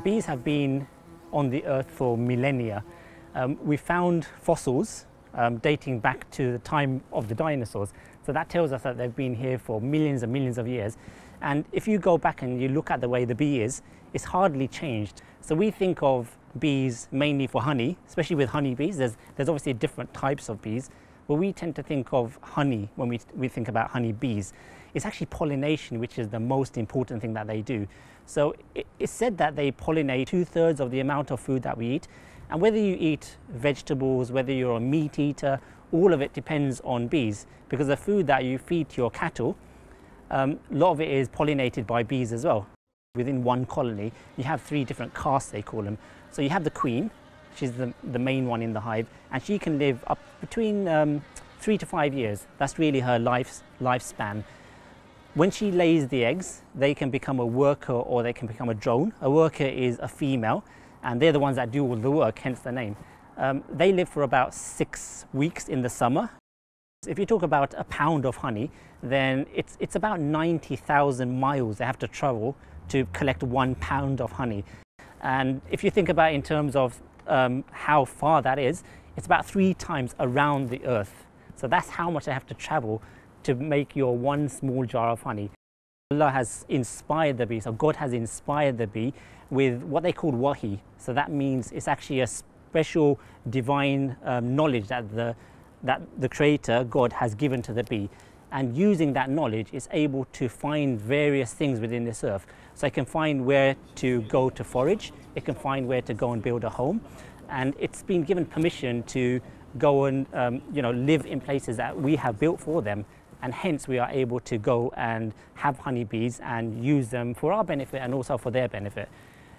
bees have been on the earth for millennia. We found fossils dating back to the time of the dinosaurs. So that tells us that they've been here for millions and millions of years. And if you go back and you look at the way the bee is, it's hardly changed. So we think of bees mainly for honey, especially with honeybees. There's obviously different types of bees, but we tend to think of honey when we think about honeybees. It's actually pollination, which is the most important thing that they do. So it's said that they pollinate 2/3 of the amount of food that we eat. And whether you eat vegetables, whether you're a meat eater, all of it depends on bees, because the food that you feed to your cattle, a lot of it is pollinated by bees as well. Within one colony, you have 3 different castes, they call them. So you have the queen, which is the main one in the hive, and she can live up between 3 to 5 years. That's really her lifespan. When she lays the eggs, they can become a worker or they can become a drone. A worker is a female, and they're the ones that do all the work, hence the name. They live for about 6 weeks in the summer. If you talk about a pound of honey, then it's about 90,000 miles they have to travel to collect 1 pound of honey. And if you think about it in terms of how far that is, it's about 3 times around the earth. So that's how much they have to travel to make your 1 small jar of honey. Allah has inspired the bee, so God has inspired the bee with what they call wahi. So that means it's actually a special divine knowledge that the Creator, God, has given to the bee. And using that knowledge, it's able to find various things within this earth. So it can find where to go to forage, it can find where to go and build a home, and it's been given permission to go and live in places that we have built for them. And hence we are able to go and have honeybees and use them for our benefit and also for their benefit.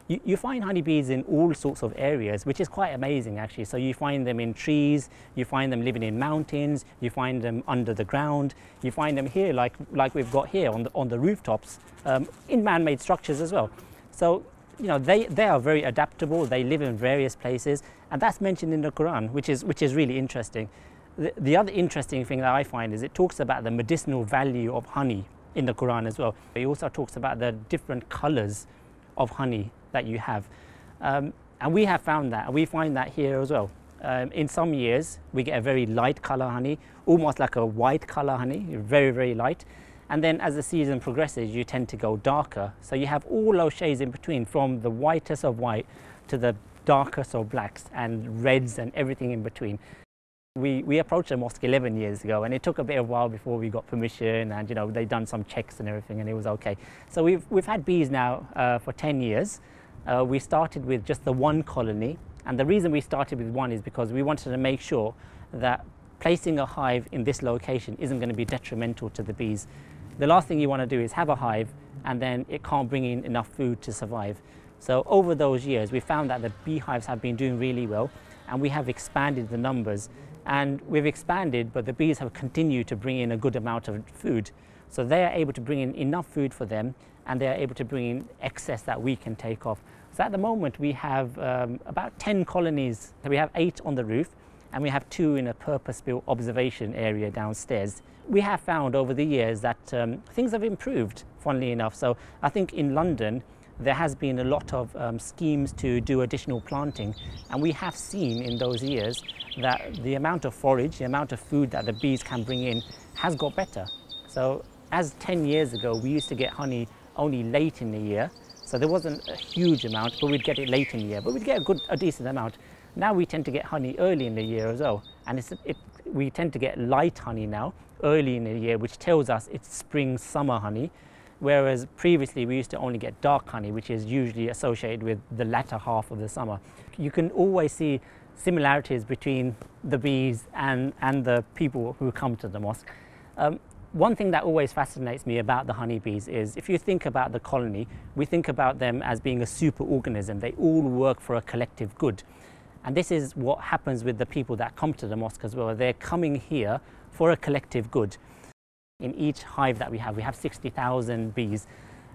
You find honeybees in all sorts of areas, which is quite amazing actually. So you find them in trees, you find them living in mountains, you find them under the ground, you find them here like we've got here on the rooftops, in man-made structures as well. So they are very adaptable, they live in various places, and that's mentioned in the Quran, which is really interesting. The other interesting thing that I find is it talks about the medicinal value of honey in the Quran as well. It also talks about the different colors of honey that you have. And we have found that, and we find that here as well. In some years, we get a very light color honey, almost like a white color honey, very, very light. And then as the season progresses, you tend to go darker. So you have all those shades in between, from the whitest of white to the darkest of blacks and reds and everything in between. We approached the mosque 11 years ago, and it took a bit of a while before we got permission, and they'd done some checks and everything, and it was okay. So we've had bees now for 10 years. We started with just the 1 colony, and the reason we started with 1 is because we wanted to make sure that placing a hive in this location isn't going to be detrimental to the bees. The last thing you want to do is have a hive and then it can't bring in enough food to survive. So over those years we found that the beehives have been doing really well, and we have expanded the numbers. And we've expanded, but the bees have continued to bring in a good amount of food. So they are able to bring in enough food for them, and they are able to bring in excess that we can take off. So at the moment we have about 10 colonies. So we have 8 on the roof, and we have 2 in a purpose-built observation area downstairs. We have found over the years that things have improved, funnily enough. So I think in London, there has been a lot of schemes to do additional planting, and we have seen in those years that the amount of forage, the amount of food that the bees can bring in has got better. So as 10 years ago, we used to get honey only late in the year, so there wasn't a huge amount, but we'd get it late in the year, but we'd get a decent amount. Now we tend to get honey early in the year as well, and we tend to get light honey now early in the year, which tells us it's spring, summer honey. Whereas previously we used to only get dark honey, which is usually associated with the latter half of the summer. You can always see similarities between the bees and the people who come to the mosque. One thing that always fascinates me about the honeybees is, if you think about the colony, we think about them as being a super organism. They all work for a collective good. And this is what happens with the people that come to the mosque as well. They're coming here for a collective good. In each hive that we have 60,000 bees.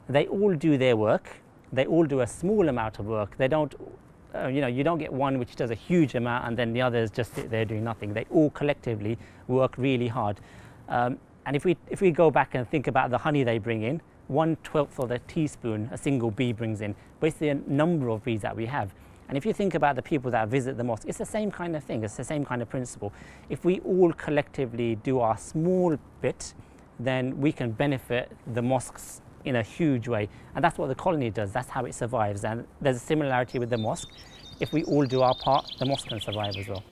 They all do their work. They all do a small amount of work. They don't, you don't get one which does a huge amount and then the others just sit there doing nothing. They all collectively work really hard. And if we go back and think about the honey they bring in, 1/12 of the teaspoon a single bee brings in, basically a number of bees that we have. And if you think about the people that visit the mosque, it's the same kind of thing, it's the same kind of principle. If we all collectively do our small bit, then we can benefit the mosques in a huge way. And that's what the colony does, that's how it survives. And there's a similarity with the mosque. If we all do our part, the mosque can survive as well.